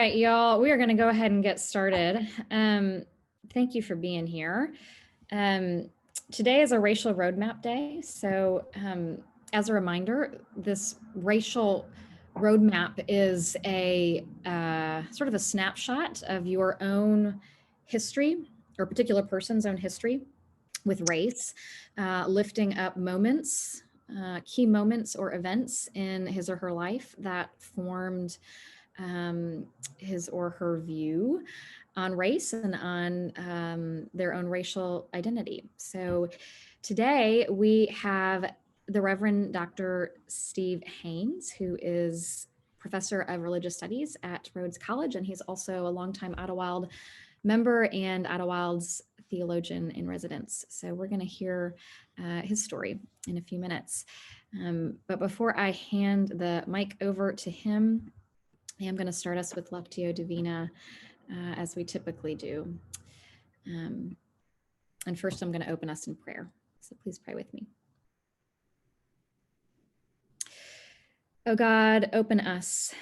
right, y'all, we are going to go ahead and get started. Thank you for being here. Today is a racial roadmap day. So as a reminder, this racial roadmap is a sort of a snapshot of your own history or a particular person's own history with race, lifting up moments, key moments or events in his or her life that formed his or her view on race and on their own racial identity. So today we have the Reverend Dr. Steve Haynes, who is professor of religious studies at Rhodes College, and he's also a longtime Idlewild member and Idlewild's theologian in residence. So we're going to hear his story in a few minutes. But before I hand the mic over to him, I am going to start us with Lectio Divina, as we typically do. And first, I'm going to open us in prayer. So please pray with me. Oh God, open us,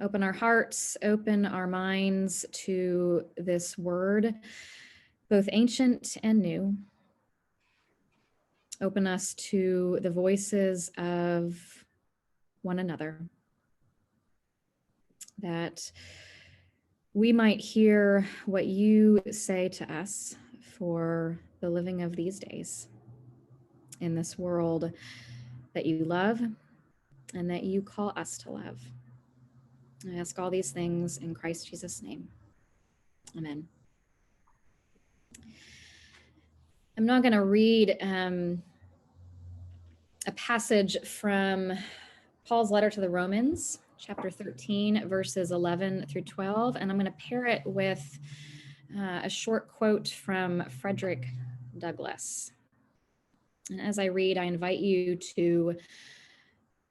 open our hearts, open our minds to this word, both ancient and new. Open us to the voices of one another, that we might hear what you say to us for the living of these days in this world that you love and that you call us to love. I ask all these things in Christ Jesus' name. Amen. I'm not going to read a passage from Paul's letter to the Romans, chapter 13, verses 11 through 12, and I'm going to pair it with a short quote from Frederick Douglass. And as I read, I invite you to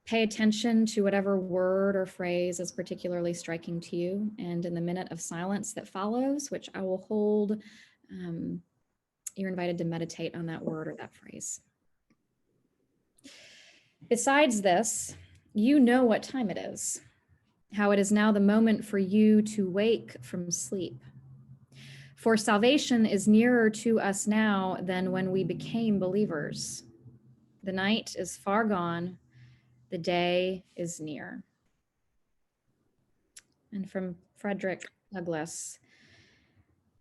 pay attention to whatever word or phrase is particularly striking to you. And in the minute of silence that follows, which I will hold, you're invited to meditate on that word or that phrase. Besides this, you know what time it is, how it is now the moment for you to wake from sleep. For salvation is nearer to us now than when we became believers. The night is far gone, the day is near. And from Frederick Douglass,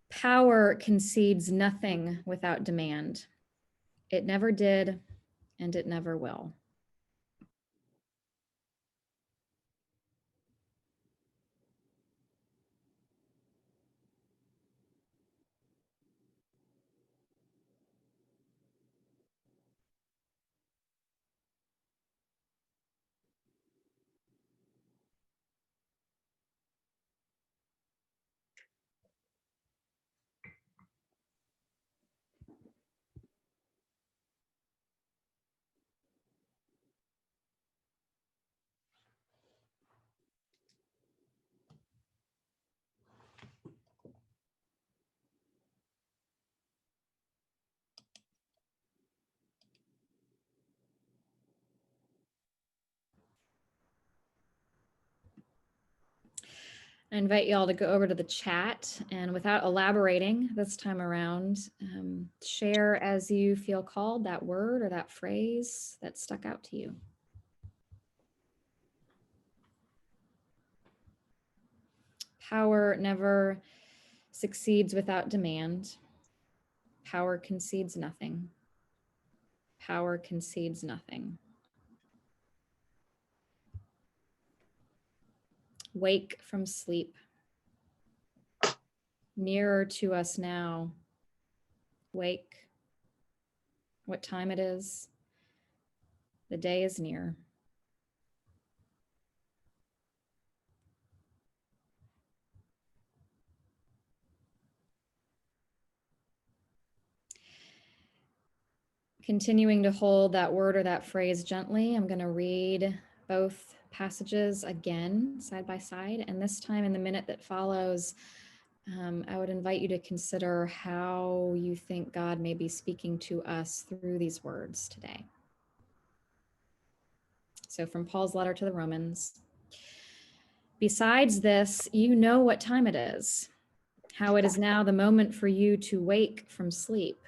power concedes nothing without demand. It never did, and it never will. I invite y'all to go over to the chat and without elaborating this time around, share as you feel called that word or that phrase that stuck out to you. Power never succeeds without demand. Power concedes nothing. Power concedes nothing. Wake from sleep. Nearer to us now. Wake. What time it is. The day is near. Continuing to hold that word or that phrase gently, I'm going to read both passages again, side by side. And this time in the minute that follows, I would invite you to consider how you think God may be speaking to us through these words today. So from Paul's letter to the Romans, Besides this, you know what time it is, how it is now the moment for you to wake from sleep.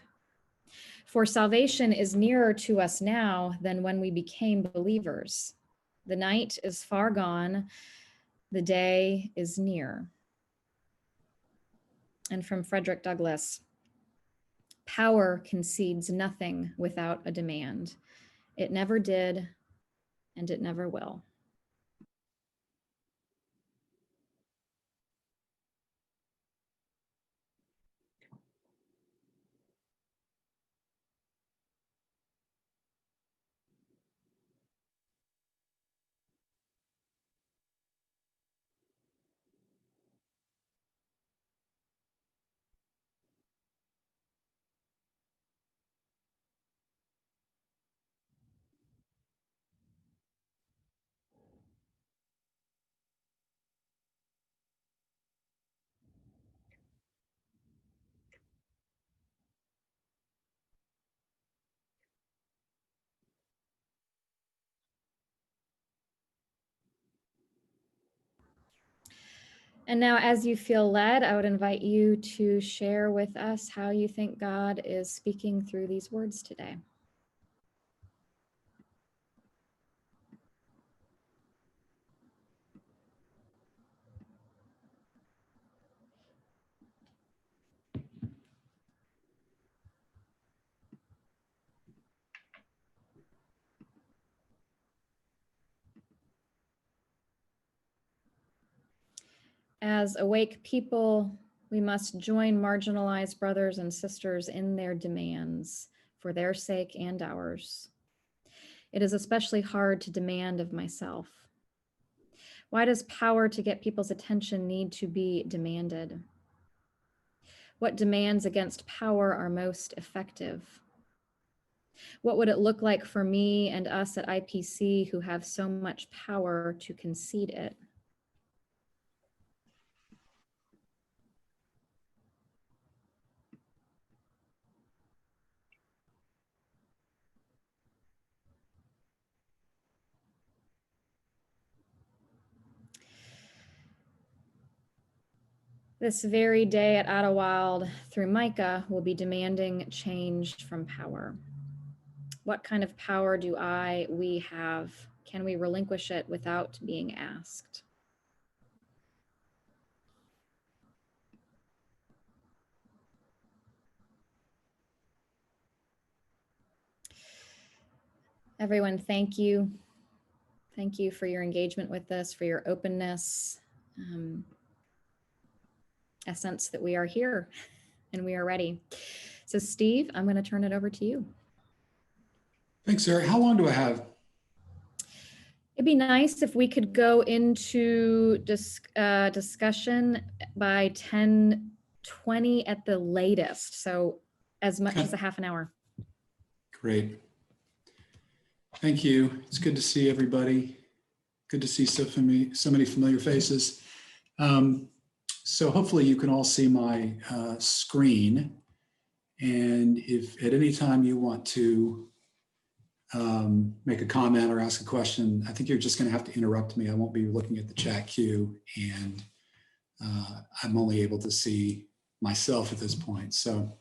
For salvation is nearer to us now than when we became believers. The night is far gone, the day is near. And from Frederick Douglass, power concedes nothing without a demand. It never did, and it never will. And now, as you feel led, I would invite you to share with us how you think God is speaking through these words today. As awake people, we must join marginalized brothers and sisters in their demands for their sake and ours. It is especially hard to demand of myself. Why does power to get people's attention need to be demanded? What demands against power are most effective? What would it look like for me and us at IPC who have so much power to concede it? This very day at Idlewild, through Micah, will be demanding change from power. What kind of power do we have? Can we relinquish it without being asked? Everyone, thank you. Thank you for your engagement with this, for your openness. A sense that we are here and we are ready. So Steve, I'm going to turn it over to you. Thanks, Sarah. How long do I have? It'd be nice if we could go into discussion by 10:20 at the latest. So as much as a half an hour. Great. Thank you. It's good to see everybody. Good to see so many familiar faces. So hopefully you can all see my screen. And if at any time you want to make a comment or ask a question, I think you're just going to have to interrupt me. I won't be looking at the chat queue, and I'm only able to see myself at this point. So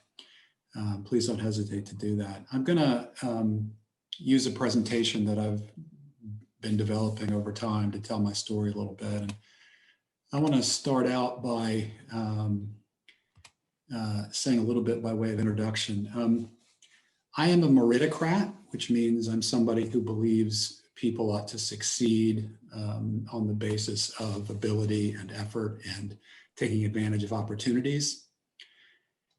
please don't hesitate to do that. I'm going to use a presentation that I've been developing over time to tell my story a little bit. And I want to start out by saying a little bit by way of introduction. I am a meritocrat, which means I'm somebody who believes people ought to succeed on the basis of ability and effort and taking advantage of opportunities.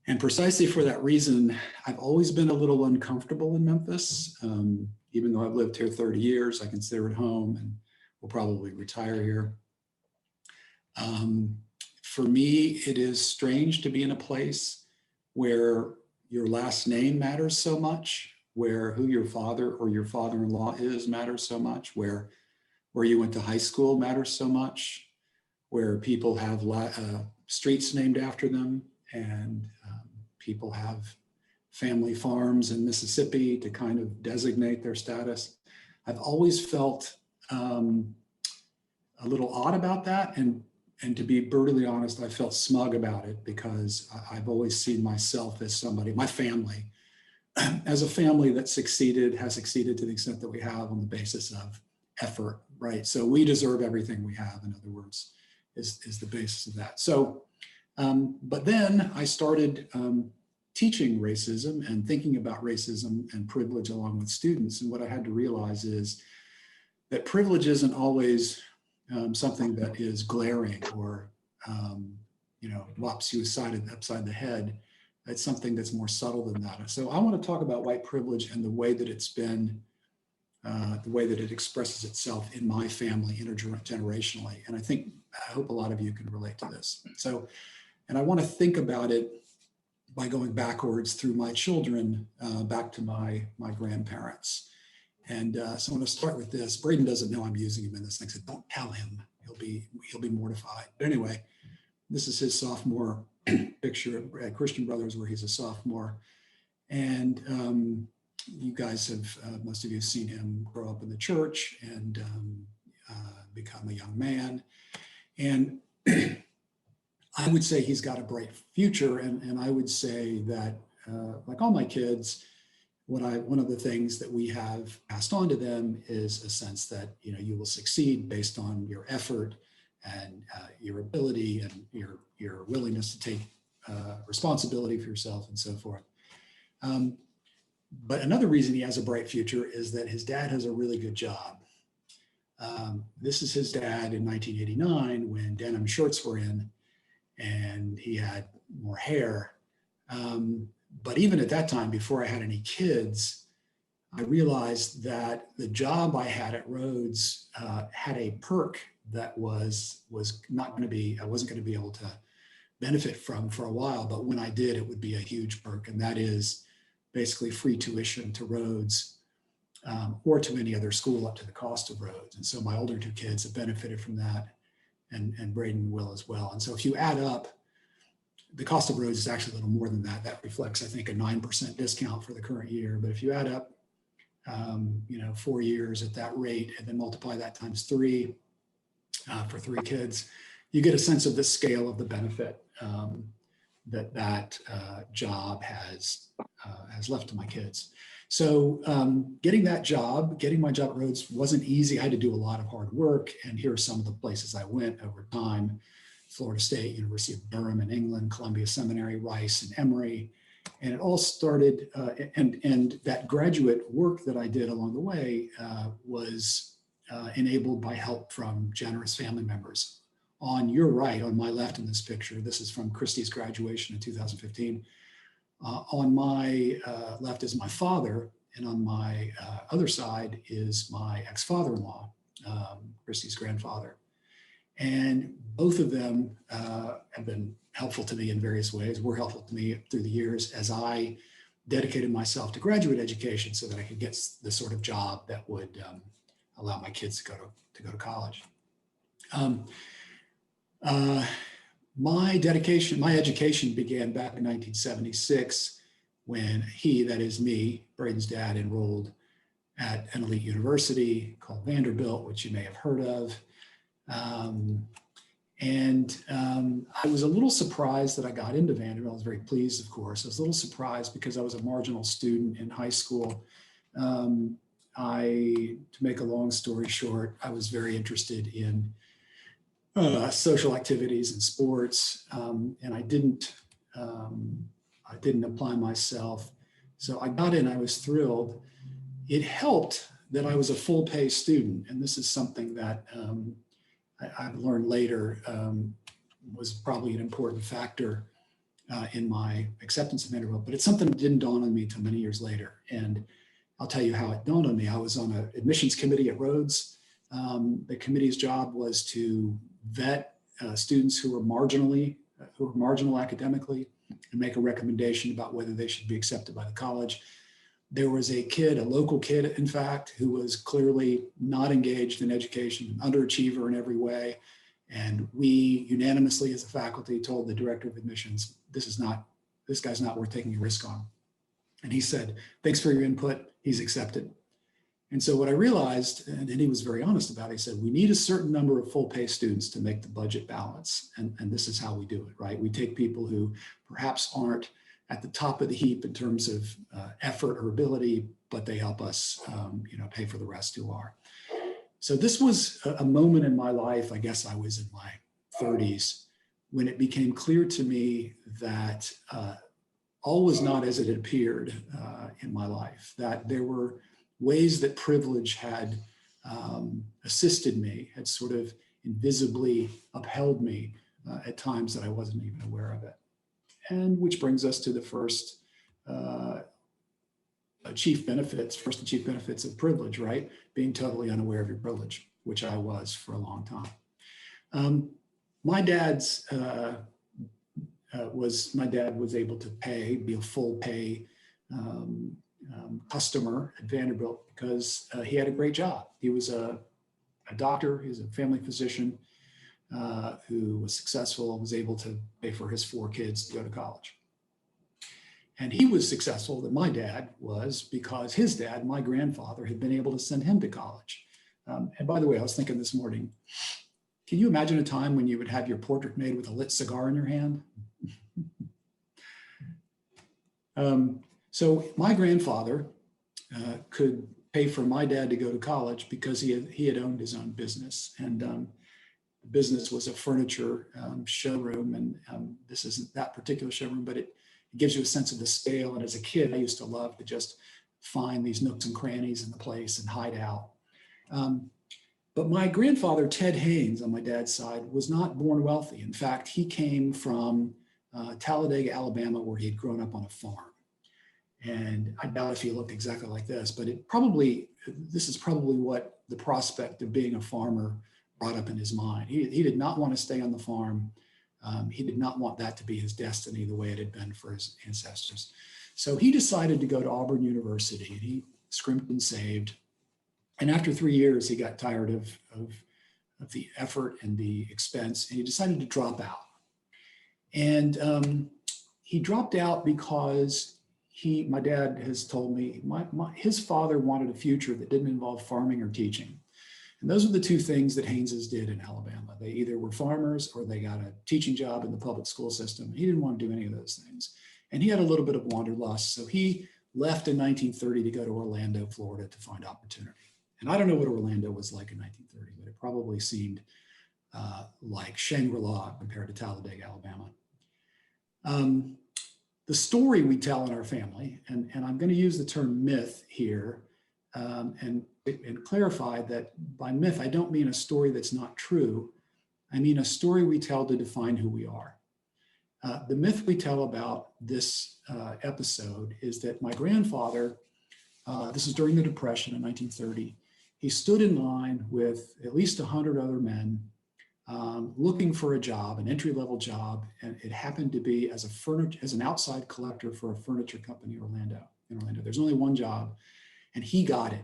And precisely for that reason, I've always been a little uncomfortable in Memphis. Even though I've lived here 30 years, I consider it home and will probably retire here. For me, it is strange to be in a place where your last name matters so much, where who your father or your father-in-law is matters so much, where you went to high school matters so much, where people have streets named after them, and people have family farms in Mississippi to kind of designate their status. I've always felt a little odd about that. And to be brutally honest, I felt smug about it because I've always seen myself as somebody, my family, as a family that has succeeded to the extent that we have on the basis of effort, right? So we deserve everything we have, in other words, is the basis of that. So, but then I started teaching racism and thinking about racism and privilege along with students. And what I had to realize is that privilege isn't always something that is glaring or, whops you upside the head. It's something that's more subtle than that. So I want to talk about white privilege and the way that it's been, the way that it expresses itself in my family intergenerationally. And I hope a lot of you can relate to this. So, and I want to think about it by going backwards through my children, back to my grandparents. And so I'm going to start with this. Braden doesn't know I'm using him in this thing, so don't tell him. He'll be mortified. But anyway, this is his sophomore picture at Christian Brothers, where he's a sophomore. And you guys have, most of you have seen him grow up in the church and become a young man. And I would say he's got a bright future. And I would say that, like all my kids, one of the things that we have passed on to them is a sense that, you will succeed based on your effort and your ability and your willingness to take responsibility for yourself and so forth. But another reason he has a bright future is that his dad has a really good job. This is his dad in 1989 when denim shorts were in and he had more hair. But even at that time, before I had any kids, I realized that the job I had at Rhodes had a perk that was not going to be, I wasn't going to be able to benefit from for a while, but when I did, it would be a huge perk. And that is basically free tuition to Rhodes or to any other school up to the cost of Rhodes. And so my older two kids have benefited from that, and Braden will as well. And so if you add up, the cost of Rhodes is actually a little more than that. That reflects, I think, a 9% discount for the current year. But if you add up, 4 years at that rate and then multiply that times 3 for 3 kids, you get a sense of the scale of the benefit that job has left to my kids. So getting my job at Rhodes wasn't easy. I had to do a lot of hard work. And here are some of the places I went over time: Florida State, University of Durham in England, Columbia Seminary, Rice, and Emory. And it all started, and that graduate work that I did along the way was enabled by help from generous family members. On your right, on my left in this picture, this is from Christie's graduation in 2015. On my left is my father, and on my other side is my ex-father-in-law, Christie's grandfather. And both of them have been helpful to me in various ways, were helpful to me through the years as I dedicated myself to graduate education so that I could get the sort of job that would allow my kids to go to college. My education began back in 1976 when that is me, Braden's dad, enrolled at an elite university called Vanderbilt, which you may have heard of. I was a little surprised that I got into Vanderbilt. I was very pleased, of course. I was a little surprised because I was a marginal student in high school. To make a long story short, I was very interested in social activities and sports, and I didn't apply myself. So I got in, I was thrilled. It helped that I was a full pay student. And this is something that I've learned later was probably an important factor in my acceptance of Vanderbilt, but it's something that didn't dawn on me until many years later. And I'll tell you how it dawned on me. I was on an admissions committee at Rhodes. The committee's job was to vet students who were marginal academically and make a recommendation about whether they should be accepted by the college. There was a local kid, in fact, who was clearly not engaged in education, an underachiever in every way. And we unanimously as a faculty told the director of admissions, this guy's not worth taking a risk on. And he said, thanks for your input, he's accepted. And so what I realized, and he was very honest about it, he said, we need a certain number of full pay students to make the budget balance. And this is how we do it, right? We take people who perhaps aren't at the top of the heap in terms of effort or ability, but they help us, pay for the rest who are. So this was a moment in my life, I guess I was in my 30s, when it became clear to me that all was not as it appeared in my life, that there were ways that privilege had assisted me, had sort of invisibly upheld me at times that I wasn't even aware of it. And which brings us to the first chief benefits of privilege, right? Being totally unaware of your privilege, which I was for a long time. My dad was able to be a full pay customer at Vanderbilt because he had a great job. He was a doctor, he was a family physician who was successful and was able to pay for his 4 kids to go to college. And he was successful that my dad was because his dad, my grandfather, had been able to send him to college. And by the way, I was thinking this morning, can you imagine a time when you would have your portrait made with a lit cigar in your hand? So my grandfather could pay for my dad to go to college because he had owned his own business. And the business was a furniture showroom. And this isn't that particular showroom, but it gives you a sense of the scale. And as a kid, I used to love to just find these nooks and crannies in the place and hide out. But my grandfather, Ted Haynes, on my dad's side, was not born wealthy. In fact, he came from Talladega, Alabama, where he had grown up on a farm. And I doubt if he looked exactly like this, but this is probably what the prospect of being a farmer brought up in his mind. He did not want to stay on the farm. He did not want that to be his destiny the way it had been for his ancestors. So he decided to go to Auburn University, and he scrimped and saved. And after 3 years, he got tired of the effort and the expense, and he decided to drop out. And he dropped out because my dad has told me, his father wanted a future that didn't involve farming or teaching. And those are the 2 things that Hayneses did in Alabama. They either were farmers or they got a teaching job in the public school system. He didn't want to do any of those things. And he had a little bit of wanderlust. So he left in 1930 to go to Orlando, Florida to find opportunity. And I don't know what Orlando was like in 1930, but it probably seemed like Shangri-La compared to Talladega, Alabama. The story we tell in our family, and I'm going to use the term myth here, and clarify that by myth, I don't mean a story that's not true. I mean a story we tell to define who we are. The myth we tell about this episode is that my grandfather, this is during the Depression in 1930, he stood in line with at least 100 other men looking for a job, an entry-level job, and it happened to be as an outside collector for a furniture company in Orlando. There's only one job, and he got it.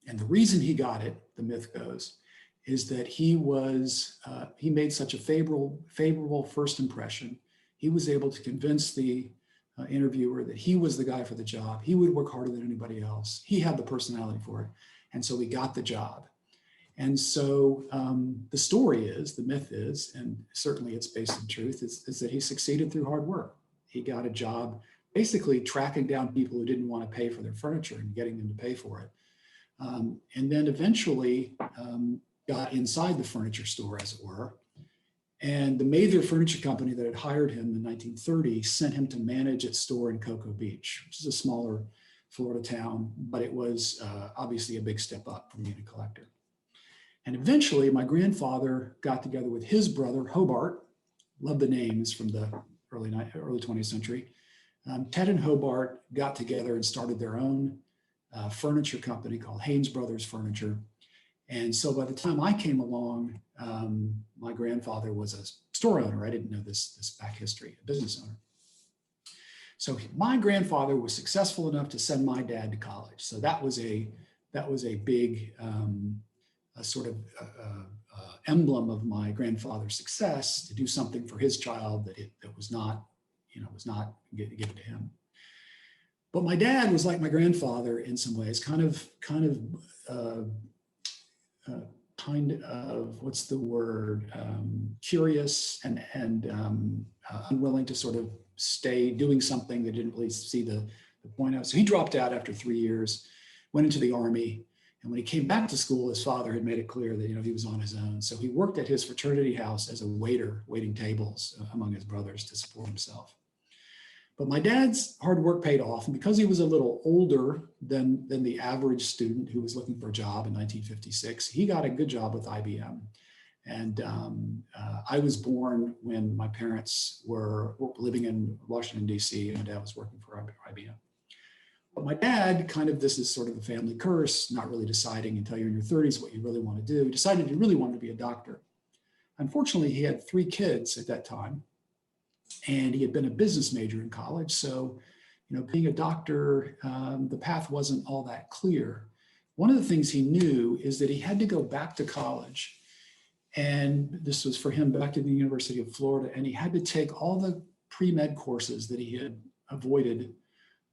And the reason he got it, the myth goes, is that he made such a favorable first impression. He was able to convince the interviewer that he was the guy for the job. He would work harder than anybody else. He had the personality for it. And so he got the job. And so the myth is, and certainly it's based in truth, is that he succeeded through hard work. He got a job basically tracking down people who didn't want to pay for their furniture and getting them to pay for it. And then eventually got inside the furniture store, as it were. And the Mather Furniture Company that had hired him in 1930 sent him to manage its store in Cocoa Beach, which is a smaller Florida town, but it was obviously a big step up from being a collector. And eventually my grandfather got together with his brother, Hobart, love the names from the early 20th century. Ted and Hobart got together and started their own furniture company called Haynes Brothers Furniture. And so by the time I came along, my grandfather was a store owner. I didn't know this back history, a business owner. So my grandfather was successful enough to send my dad to college. So that was a big sort of emblem of my grandfather's success, to do something for his child that was not given to him. But my dad was like my grandfather in some ways, kind of what's the word, curious and unwilling to sort of stay doing something that didn't really see the point of. So he dropped out after 3 years, went into the Army. And when he came back to school, his father had made it clear that, he was on his own. So he worked at his fraternity house as a waiter, waiting tables among his brothers to support himself. But my dad's hard work paid off. And because he was a little older than the average student who was looking for a job in 1956, he got a good job with IBM. And I was born when my parents were living in Washington, D.C., and my dad was working for IBM. But my dad, this is sort of a family curse, not really deciding until you're in your 30s what you really want to do. He decided he really wanted to be a doctor. Unfortunately, he had 3 kids at that time, and he had been a business major in college. So, being a doctor, the path wasn't all that clear. One of the things he knew is that he had to go back to college. And this was for him back to the University of Florida. And he had to take all the pre-med courses that he had avoided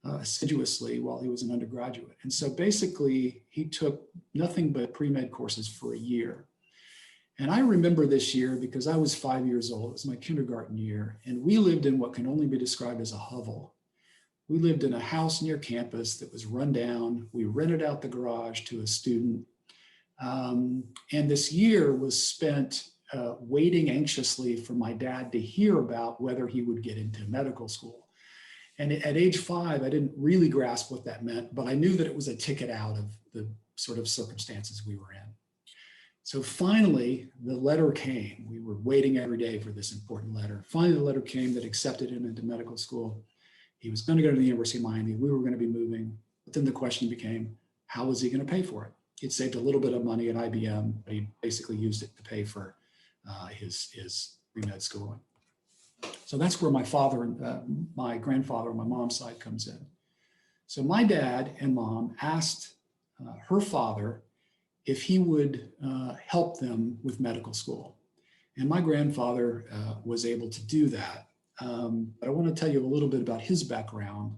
assiduously while he was an undergraduate. And so basically he took nothing but pre-med courses for a year. And I remember this year because I was 5 years old. It was my kindergarten year. And we lived in what can only be described as a hovel. We lived in a house near campus that was run down. We rented out the garage to a student. And this year was spent waiting anxiously for my dad to hear about whether he would get into medical school. And at age 5, I didn't really grasp what that meant, but I knew that it was a ticket out of the sort of circumstances we were in. So finally, the letter came. We were waiting every day for this important letter. Finally, the letter came that accepted him into medical school. He was going to go to the University of Miami. We were going to be moving. But then the question became, how was he going to pay for it? He'd saved a little bit of money at IBM, but he basically used it to pay for his pre-med schooling. So that's where my father and my grandfather on my mom's side comes in. So my dad and mom asked her father if he would help them with medical school. And my grandfather was able to do that. But I want to tell you a little bit about his background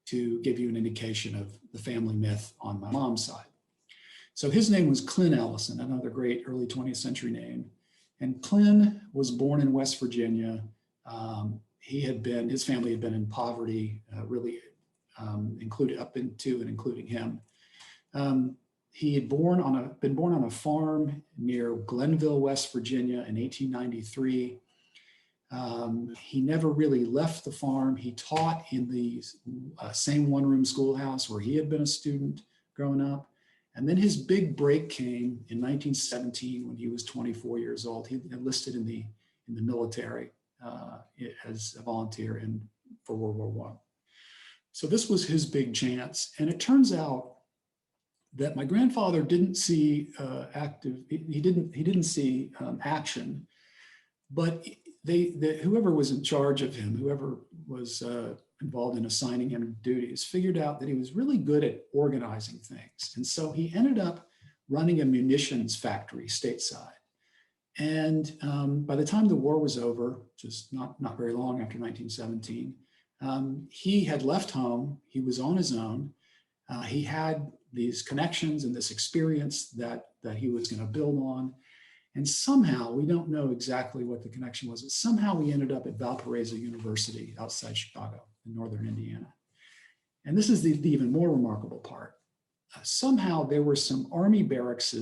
to give you an indication of the family myth on my mom's side. So his name was Clint Ellison, another great early 20th century name. And Clint was born in West Virginia. His family had been in poverty, really included up into and including him. He had been born on a farm near Glenville, West Virginia in 1893. He never really left the farm. He taught in the same one-room schoolhouse where he had been a student growing up. And then his big break came in 1917 when he was 24 years old. He enlisted in the military as a volunteer for World War I. So this was his big chance. And it turns out that my grandfather didn't see he didn't see action, but whoever was in charge of him, whoever was involved in assigning him duties, figured out that he was really good at organizing things. And so he ended up running a munitions factory stateside. And by the time the war was over, just not very long after 1917, he had left home. He was on his own. He had these connections and this experience that he was going to build on. And somehow, we don't know exactly what the connection was, but somehow he ended up at Valparaiso University outside Chicago in northern Indiana. And this is the even more remarkable part. Somehow there were some Army barracks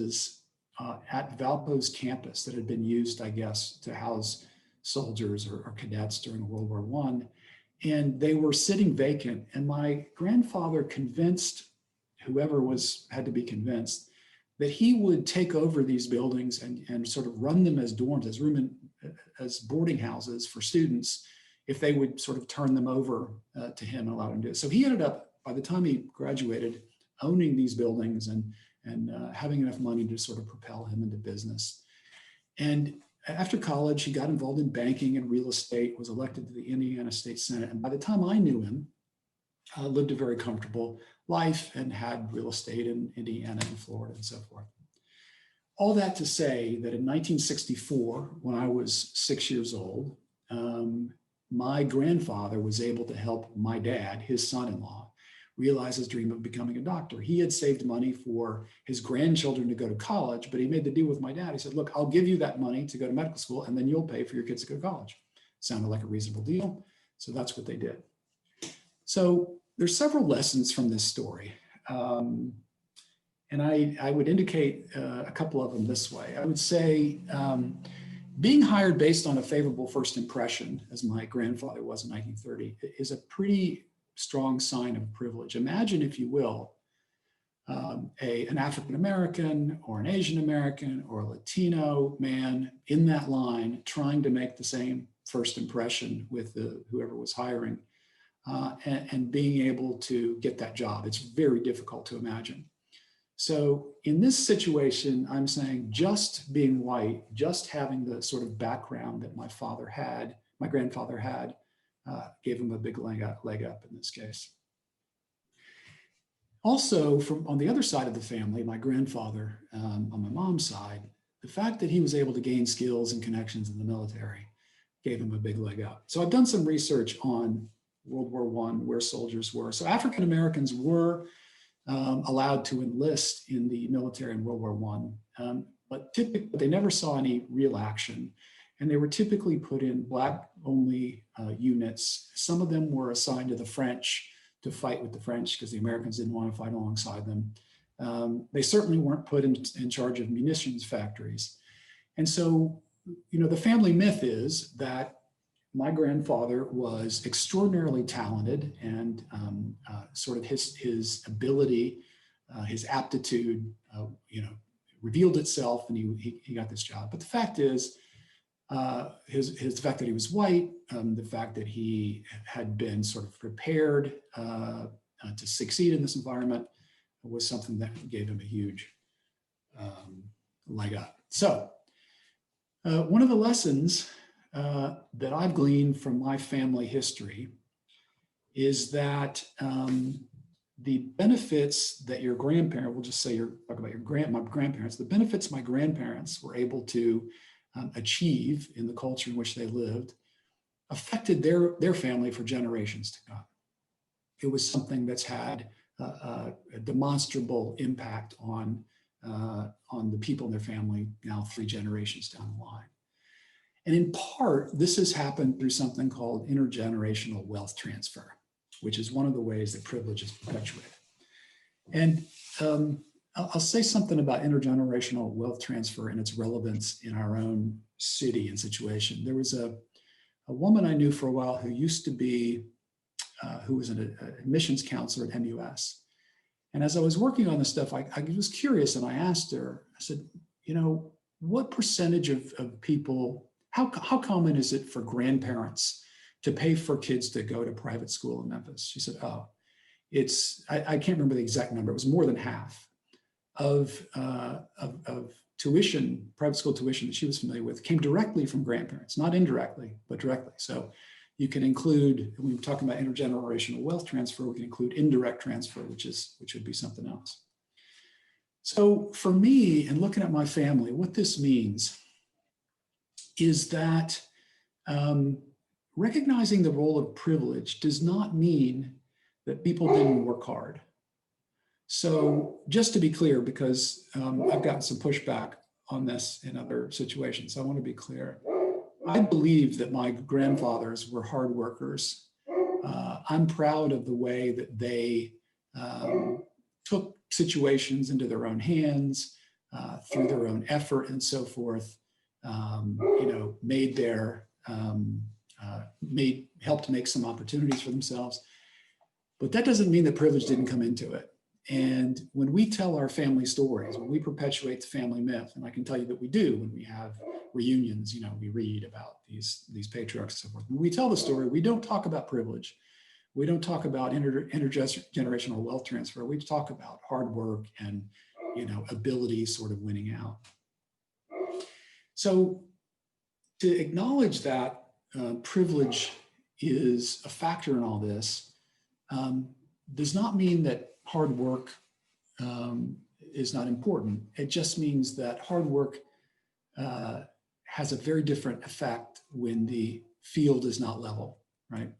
at Valpo's campus that had been used, I guess, to house soldiers or cadets during World War I. And they were sitting vacant. And my grandfather convinced whoever had to be convinced that he would take over these buildings and sort of run them as dorms, as boarding houses for students, if they would sort of turn them over to him and allow him to do it. So he ended up, by the time he graduated, owning these buildings and having enough money to sort of propel him into business. And after college, he got involved in banking and real estate, was elected to the Indiana State Senate. And by the time I knew him, lived a very comfortable life and had real estate in Indiana and Florida and so forth. All that to say that in 1964, when I was 6 years old, my grandfather was able to help my dad, his son-in-law, realize his dream of becoming a doctor. He had saved money for his grandchildren to go to college, but he made the deal with my dad. He said, look, I'll give you that money to go to medical school, and then you'll pay for your kids to go to college. Sounded like a reasonable deal. So that's what they did. So there's several lessons from this story. And I would indicate a couple of them this way. I would say being hired based on a favorable first impression, as my grandfather was in 1930, is a pretty strong sign of privilege. Imagine, if you will, an African-American or an Asian-American or a Latino man in that line trying to make the same first impression with whoever was hiring and being able to get that job. It's very difficult to imagine. So in this situation, I'm saying just being white, just having the sort of background that my grandfather had, gave him a big leg up in this case. Also, on the other side of the family, my grandfather, on my mom's side, the fact that he was able to gain skills and connections in the military gave him a big leg up. So I've done some research on World War I, where soldiers were. So African Americans were allowed to enlist in the military in World War I, but they never saw any real action. And they were typically put in Black-only units. Some of them were assigned to the French to fight with the French because the Americans didn't want to fight alongside them. They certainly weren't put in charge of munitions factories. And so, the family myth is that my grandfather was extraordinarily talented, and sort of his ability, his aptitude, revealed itself, and he got this job. But the fact is, the fact that he was white, the fact that he had been sort of prepared to succeed in this environment was something that gave him a huge leg up. So one of the lessons that I've gleaned from my family history is that the benefits that your grandparent, we'll just say talk about my grandparents, the benefits my grandparents were able to achieve in the culture in which they lived affected their family for generations to come. It was something that's had a demonstrable impact on the people in their family now 3 generations down the line. And in part, this has happened through something called intergenerational wealth transfer, which is one of the ways that privilege is perpetuated. And I'll say something about intergenerational wealth transfer and its relevance in our own city and situation. There was a woman I knew for a while who used to be, who was an admissions counselor at MUS. And as I was working on this stuff, I was curious, and I asked her, I said, what percentage of people, how common is it for grandparents to pay for kids to go to private school in Memphis? She said, I can't remember the exact number. It was more than half of tuition, private school tuition that she was familiar with came directly from grandparents, not indirectly, but directly. So you can include, when we're talking about intergenerational wealth transfer, we can include indirect transfer, which would be something else. So for me, and looking at my family, what this means is that recognizing the role of privilege does not mean that people didn't work hard. So just to be clear, because I've gotten some pushback on this in other situations, so I want to be clear. I believe that my grandfathers were hard workers. I'm proud of the way that they took situations into their own hands through their own effort and so forth. Helped make some opportunities for themselves. But that doesn't mean that privilege didn't come into it. And when we tell our family stories, when we perpetuate the family myth, and I can tell you that we do when we have reunions, we read about these patriarchs and so forth. When we tell the story, we don't talk about privilege. We don't talk about intergenerational wealth transfer. We talk about hard work and, ability sort of winning out. So to acknowledge that privilege is a factor in all this does not mean that hard work is not important. It just means that hard work has a very different effect when the field is not level, right?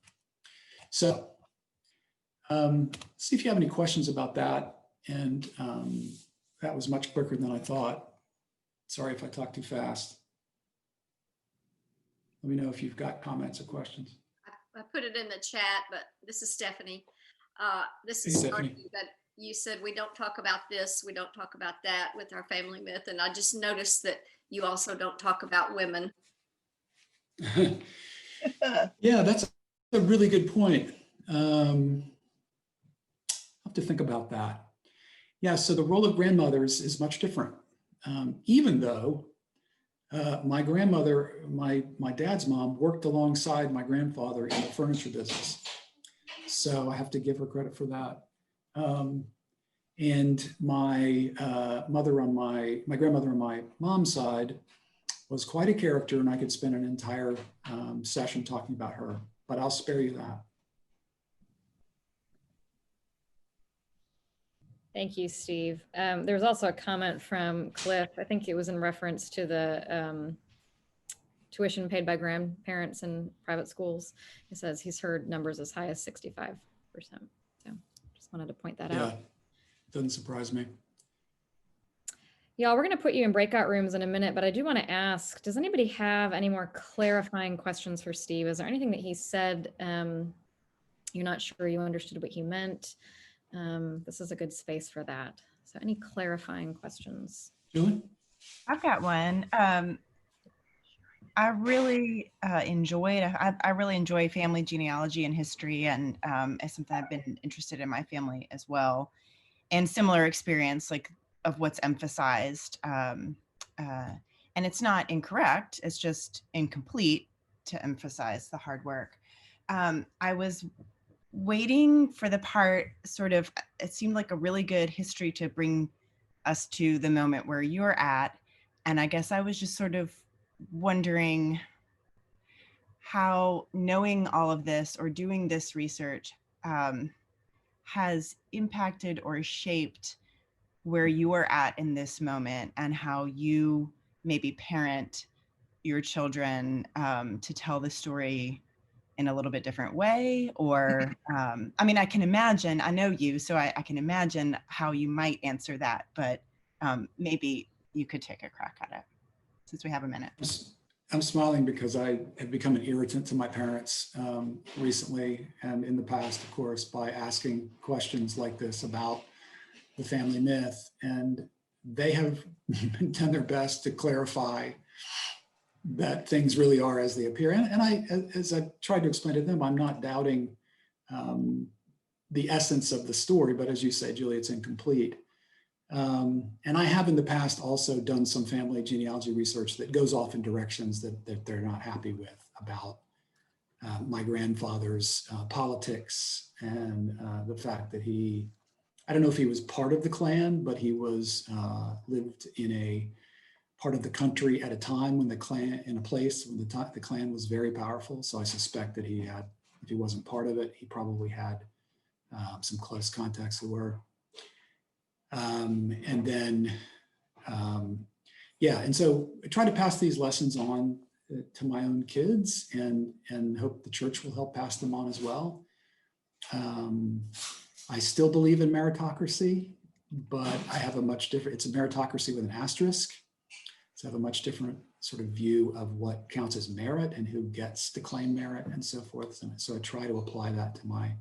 So See if you have any questions about that. And that was much quicker than I thought. Sorry if I talked too fast. Let me know if you've got comments or questions. I put it in the chat, but this is Stephanie. This Hey, is Stephanie. starting, but you said we don't talk about this, we don't talk about that with our family myth. And I just noticed that you also don't talk about women. Yeah, that's a really good point. I'll have to think about that. Yeah, so the role of grandmothers is much different. Even though my grandmother, my dad's mom, worked alongside my grandfather in the furniture business. So I have to give her credit for that. And my grandmother on my mom's side was quite a character, and I could spend an entire session talking about her, but I'll spare you that. Thank you, Steve. There was also a comment from Cliff. I think it was in reference to the tuition paid by grandparents in private schools. He says he's heard numbers as high as 65%. So just wanted to point that out. Yeah, doesn't surprise me. Y'all, we're going to put you in breakout rooms in a minute, but I do want to ask, does anybody have any more clarifying questions for Steve? Is there anything that he said you're not sure you understood what he meant? This is a good space for that. So any clarifying questions? Julie? I've got one. I really I really enjoy family genealogy and history, and it's something I've been interested in my family as well. And similar experience, like, of what's emphasized. And it's not incorrect, it's just incomplete to emphasize the hard work. I was waiting for the part, sort of, it seemed like a really good history to bring us to the moment where you're at. And I guess I was just sort of wondering how knowing all of this or doing this research has impacted or shaped where you are at in this moment, and how you maybe parent your children to tell the story in a little bit different way. Or, I mean, I can imagine, I know you, so I can imagine how you might answer that, but maybe you could take a crack at it since we have a minute. I'm smiling because I have become an irritant to my parents recently, and in the past, of course, by asking questions like this about the family myth. And they have done their best to clarify that things really are as they appear. And as I tried to explain to them, I'm not doubting the essence of the story, but as you say, Julie, it's incomplete. And I have in the past also done some family genealogy research that goes off in directions that they're not happy with, about my grandfather's politics, and the fact that I don't know if he was part of the Klan, but he was lived in a part of the country at a time when the Klan, in a place when the Klan was very powerful. So I suspect that he had, if he wasn't part of it, he probably had some close contacts who were. And then, yeah, and so I try to pass these lessons on to my own kids, and hope the church will help pass them on as well. I still believe in meritocracy, but I have a much different, it's a meritocracy with an asterisk. So I have a much different sort of view of what counts as merit and who gets to claim merit and so forth. And so I try to apply that to my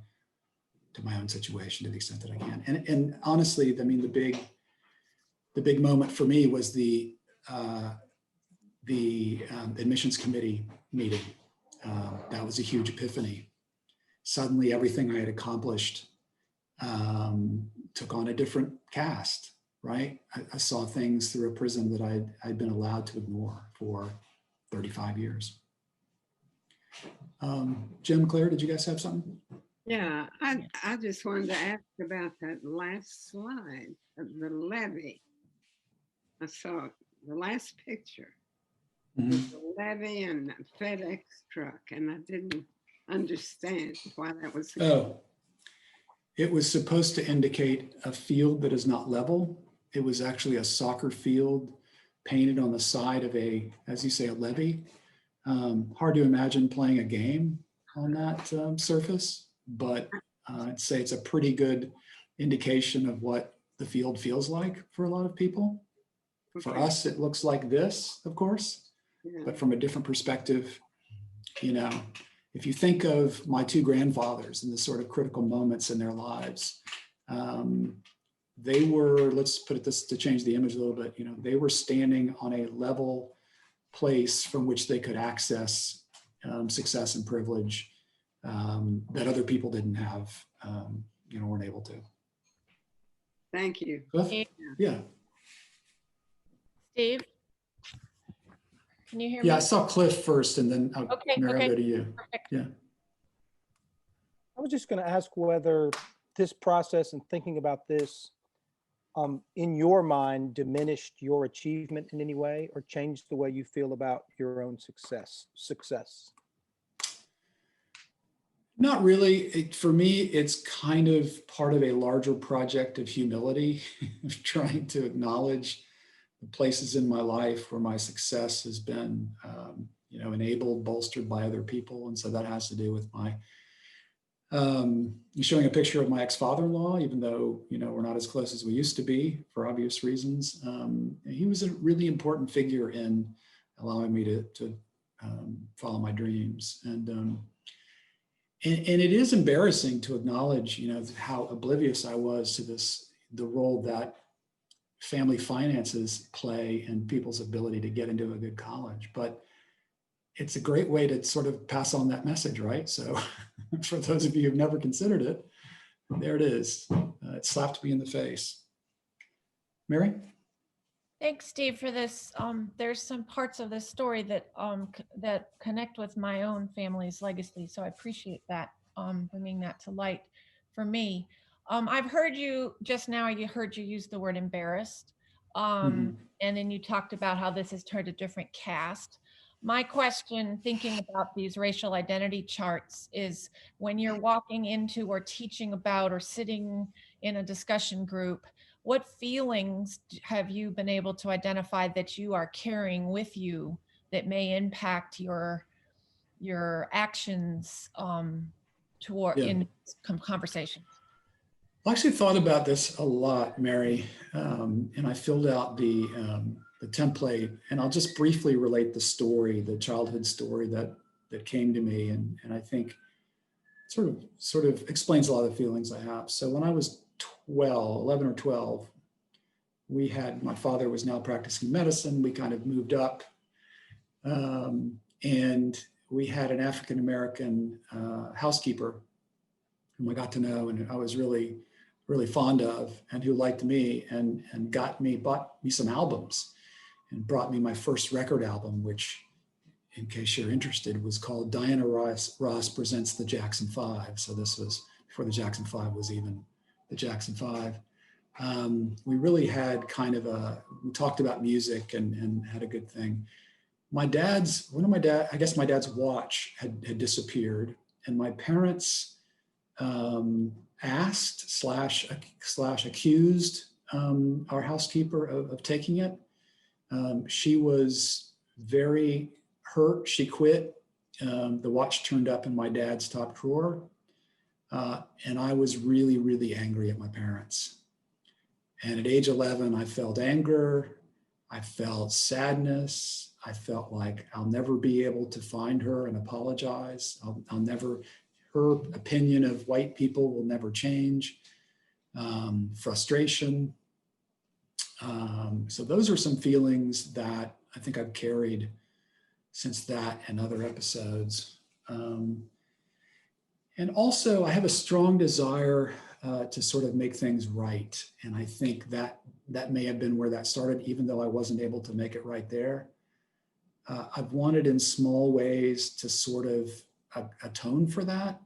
own situation to the extent that I can. And honestly, I mean, the big moment for me was the admissions committee meeting. That was a huge epiphany. Suddenly, everything I had accomplished took on a different cast, right? I saw things through a prism that I'd been allowed to ignore for 35 years. Jim, Claire, did you guys have something? Yeah, I just wanted to ask about that last slide of the levee. I saw the last picture, the levee and the FedEx truck, and I didn't understand why that was. Oh, it was supposed to indicate a field that is not level. It was actually a soccer field painted on the side of a, as you say, a levee. Hard to imagine playing a game on that surface, but I'd say it's a pretty good indication of what the field feels like for a lot of people. For Okay. us, it looks like this, of course, Yeah. but from a different perspective, if you think of my two grandfathers and the sort of critical moments in their lives, they were, let's put it this to change the image a little bit, they were standing on a level place from which they could access success and privilege that other people didn't have, weren't able to. Thank you. Cliff? Yeah. Steve? Can you hear me? Yeah, I saw Cliff first and then Okay, Mary, okay. I'll go to you. Perfect. Yeah. I was just going to ask whether this process and thinking about this in your mind diminished your achievement in any way or changed the way you feel about your own success. Not really. For me, it's kind of part of a larger project of humility, of trying to acknowledge the places in my life where my success has been, enabled, bolstered by other people. And so that has to do with my showing a picture of my ex-father-in-law, even though, we're not as close as we used to be for obvious reasons. He was a really important figure in allowing me to follow my dreams. And it is embarrassing to acknowledge, how oblivious I was to the role that family finances play in people's ability to get into a good college. But it's a great way to sort of pass on that message, right? So for those of you who've never considered it, there it is. It slapped me in the face. Mary? Thanks, Steve, for this. There's some parts of this story that that connect with my own family's legacy. So I appreciate that, bringing that to light for me. I've heard you just now, you heard you use the word embarrassed. And then you talked about how this has turned a different cast. My question, thinking about these racial identity charts, is when you're walking into or teaching about or sitting in a discussion group, what feelings have you been able to identify that you are carrying with you that may impact your actions in conversations? I actually thought about this a lot, Mary, and I filled out the template, and I'll just briefly relate the childhood story that came to me, and I think sort of explains a lot of the feelings I have. So when I was 11 or 12, my father was now practicing medicine. We kind of moved up, and we had an African-American housekeeper whom I got to know, and I was really, really fond of, and who liked me and bought me some albums and brought me my first record album, which, in case you're interested, was called Diana Ross Presents the Jackson 5. So this was before the Jackson 5 was even the Jackson 5. We really had we talked about music and had a good thing. My dad's watch had disappeared, and my parents asked / accused our housekeeper of taking it. She was very hurt. She quit. The watch turned up in my dad's top drawer. And I was really, really angry at my parents. And at age 11, I felt anger. I felt sadness. I felt like I'll never be able to find her and apologize. Her opinion of white people will never change. Frustration. So those are some feelings that I think I've carried since that and other episodes. And also I have a strong desire to sort of make things right. And I think that may have been where that started, even though I wasn't able to make it right there. I've wanted in small ways to sort of atone for that,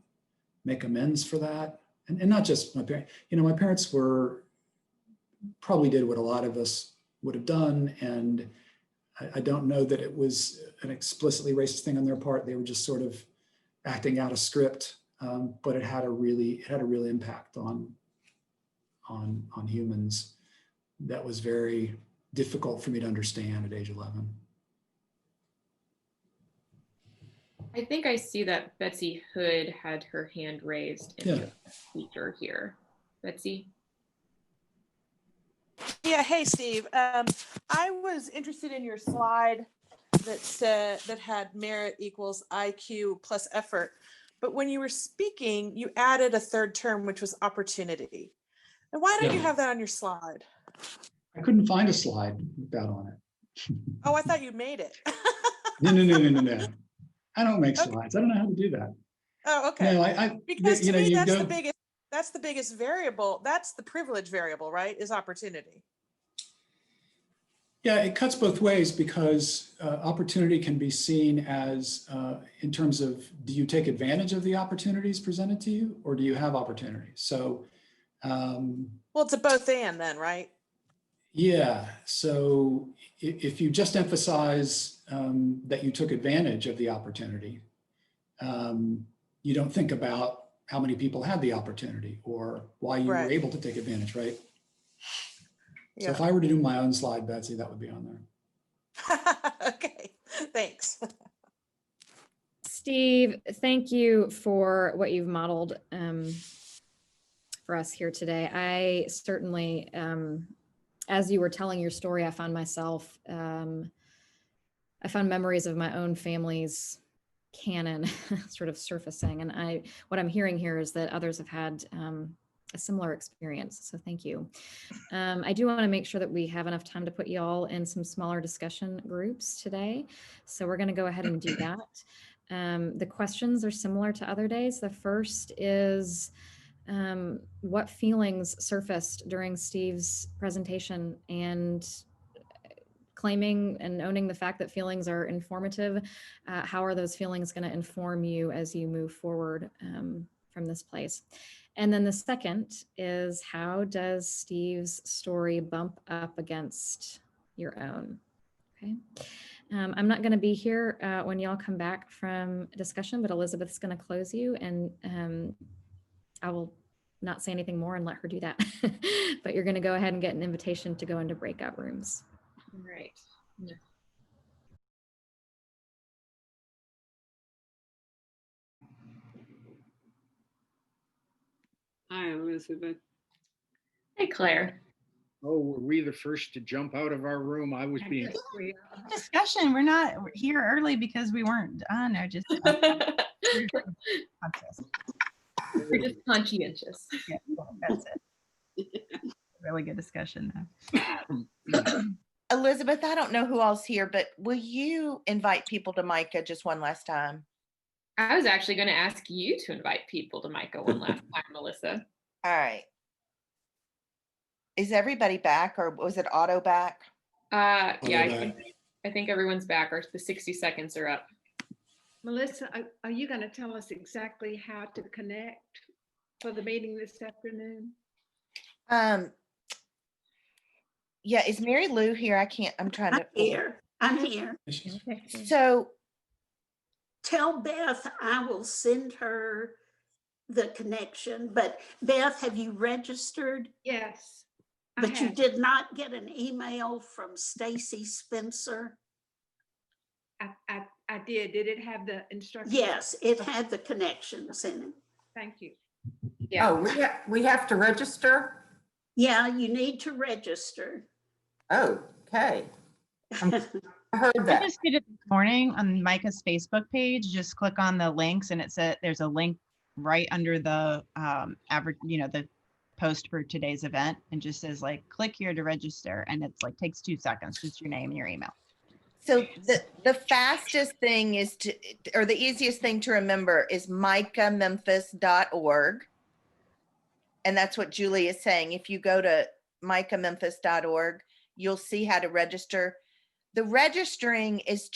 make amends for that. And not just my parents. My parents probably did what a lot of us would have done. And I don't know that it was an explicitly racist thing on their part. They were just sort of acting out a script, but it had a real impact on humans that was very difficult for me to understand at age 11. I think I see that Betsy Hood had her hand raised in Yeah. the feature here. Betsy? Yeah, hey Steve. I was interested in your slide that said that had merit equals IQ plus effort. But when you were speaking, you added a third term, which was opportunity. And why don't you Yeah. have that on your slide? I couldn't find a slide with that on it. Oh, I thought you made it. No. I don't make Okay. slides. I don't know how to do that. Oh, okay. No, Because you to know, me, you that's go. the biggest variable. That's the privilege variable, right? Is opportunity. Yeah, it cuts both ways because opportunity can be seen as in terms of, do you take advantage of the opportunities presented to you, or do you have opportunities? So, Well, it's a both and then, right? yeah. So if you just emphasize that you took advantage of the opportunity, you don't think about how many people had the opportunity or why you were Right. able to take advantage, right? So Yeah. if I were to do my own slide, Betsy, that would be on there. Okay, thanks. Steve, thank you for what you've modeled for us here today. I certainly, as you were telling your story, I found myself, I found memories of my own family's canon sort of surfacing. And what I'm hearing here is that others have had a similar experience. So thank you. I do want to make sure that we have enough time to put you all in some smaller discussion groups today. So we're going to go ahead and do that. The questions are similar to other days. The first is, what feelings surfaced during Steve's presentation, and claiming and owning the fact that feelings are informative. How are those feelings going to inform you as you move forward from this place? And then the second is, how does Steve's story bump up against your own? Okay. I'm not going to be here when y'all come back from discussion, but Elizabeth's going to close you, and I will not say anything more and let her do that. But you're going to go ahead and get an invitation to go into breakout rooms. Right. Yeah. Hi, Elizabeth. Hey, Claire. Oh, were we the first to jump out of our room? I was being. Discussion. We're here early because we weren't done. Or just We're just conscientious. Yeah, that's it. Really good discussion though. Elizabeth, I don't know who else here, but will you invite people to Micah just one last time? I was actually going to ask you to invite people to Micah one last time, Melissa. All right. Is everybody back, or was it auto back? Yeah, I think everyone's back, or the 60 seconds are up. Melissa, are you going to tell us exactly how to connect for the meeting this afternoon? Yeah, is Mary Lou here? I'm trying to. I'm here. So tell Beth I will send her the connection. But Beth, have you registered? Yes. But you did not get an email from Stacy Spencer? I did. Did it have the instructions? Yes, it had the connections in it. Thank you. Yeah. Oh, we have to register? Yeah, you need to register. Oh, okay. I heard I that. just did it this morning on Micah's Facebook page. Just click on the links, and it said there's a link right under the average, the post for today's event, and just says like click here to register, and it's like takes 2 seconds, just your name and your email. So the fastest thing is or the easiest thing to remember is micahmemphis.org. And that's what Julie is saying. If you go to micahmemphis.org, you'll see how to register. The registering is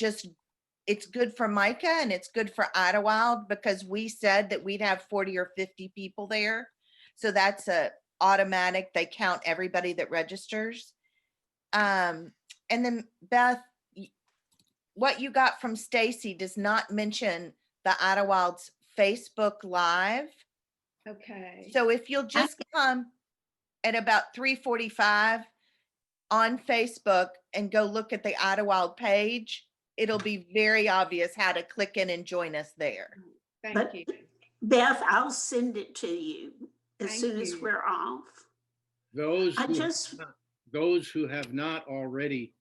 it's good for Micah and it's good for Idlewild, because we said that we'd have 40 or 50 people there. So that's a automatic. They count everybody that registers. And then Beth, what you got from Stacy does not mention the Idlewild's Facebook Live. Okay. So if you'll just come at about 3:45 on Facebook and go look at the Idlewild page, it'll be very obvious how to click in and join us there. Thank But you. Beth, I'll send it to you as soon as we're off. Those who have not already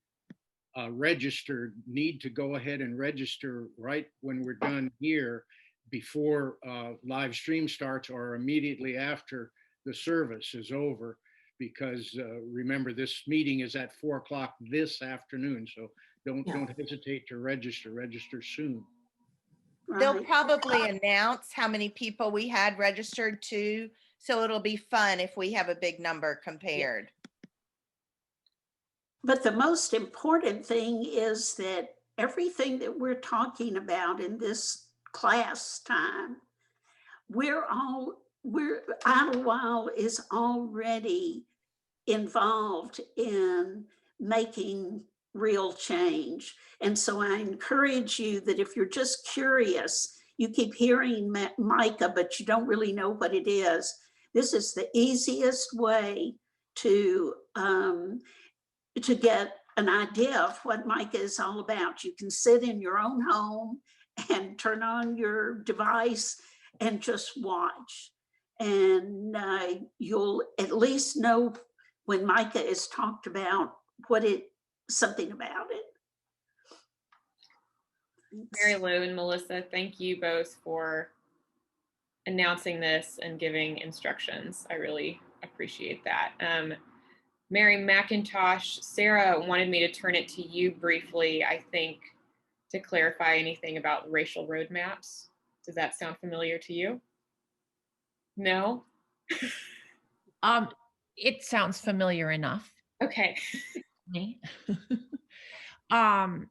registered need to go ahead and register right when we're done here, before live stream starts or immediately after the service is over, because remember, this meeting is at 4 o'clock this afternoon, so don't hesitate to register soon. They'll probably announce how many people we had registered too, so it'll be fun if we have a big number compared. But the most important thing is that everything that we're talking about in this class time, Idlewild is already involved in making real change. And so I encourage you that if you're just curious, you keep hearing Micah, but you don't really know what it is. This is the easiest way to get an idea of what Micah is all about. You can sit in your own home and turn on your device and just watch. And you'll at least know when Micah is talked about something about it. Mary Lou and Melissa, thank you both for announcing this and giving instructions. I really appreciate that. Mary McIntosh, Sarah wanted me to turn it to you briefly, I think, to clarify anything about racial roadmaps. Does that sound familiar to you? No? It sounds familiar enough. Okay.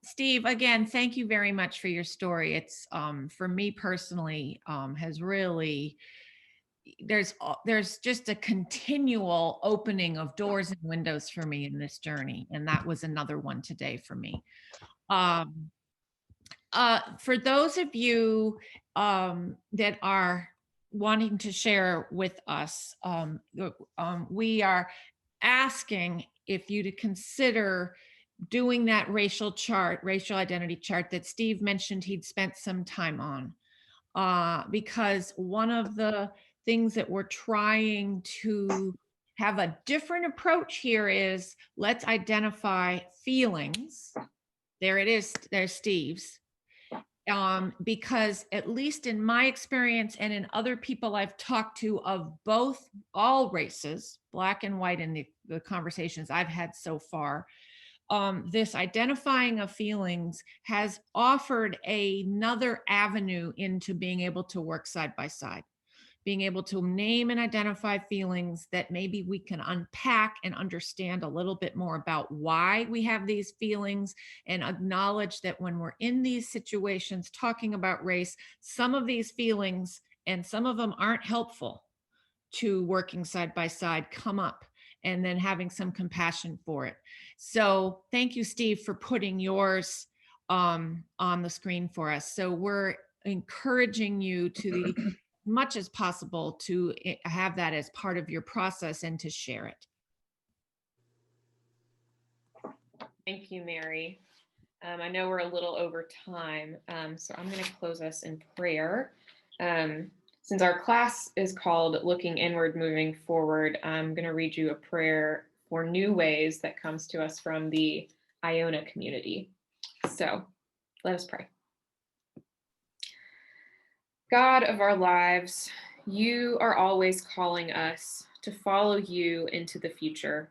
Steve, again, thank you very much for your story. It's for me personally has really, there's just a continual opening of doors and windows for me in this journey, and that was another one today for me. For those of you that are wanting to share with us, we are asking if you to consider doing that racial identity chart that Steve mentioned he'd spent some time on, because one of the things that we're trying to have a different approach here is, let's identify feelings. There it is, there's Steve's. Because at least in my experience and in other people I've talked to of all races, Black and white, in the conversations I've had so far, this identifying of feelings has offered another avenue into being able to work side by side, being able to name and identify feelings that maybe we can unpack and understand a little bit more about why we have these feelings, and acknowledge that when we're in these situations talking about race, some of these feelings, and some of them aren't helpful to working side by side, come up, and then having some compassion for it. So thank you, Steve, for putting yours on the screen for us. So we're encouraging you to much as possible to have that as part of your process and to share it. Thank you, Mary. I know we're a little over time, so I'm going to close us in prayer. Since our class is called Looking Inward, Moving Forward, I'm going to read you a prayer for new ways that comes to us from the Iona community. So let us pray. God of our lives, you are always calling us to follow you into the future,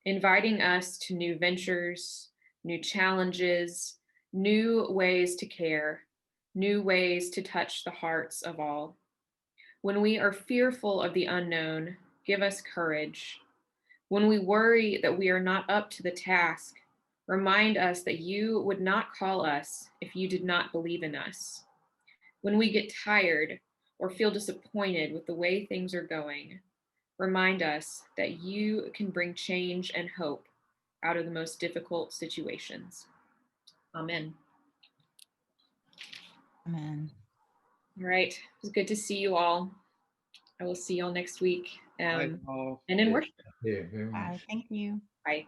inviting us to new ventures, new challenges, new ways to care, new ways to touch the hearts of all. When we are fearful of the unknown, give us courage. When we worry that we are not up to the task, remind us that you would not call us if you did not believe in us. When we get tired or feel disappointed with the way things are going, remind us that you can bring change and hope out of the most difficult situations. Amen. Amen. All right. It was good to see you all. I will see you all next week. And in worship. Yeah, very much. Bye. Thank you. Bye.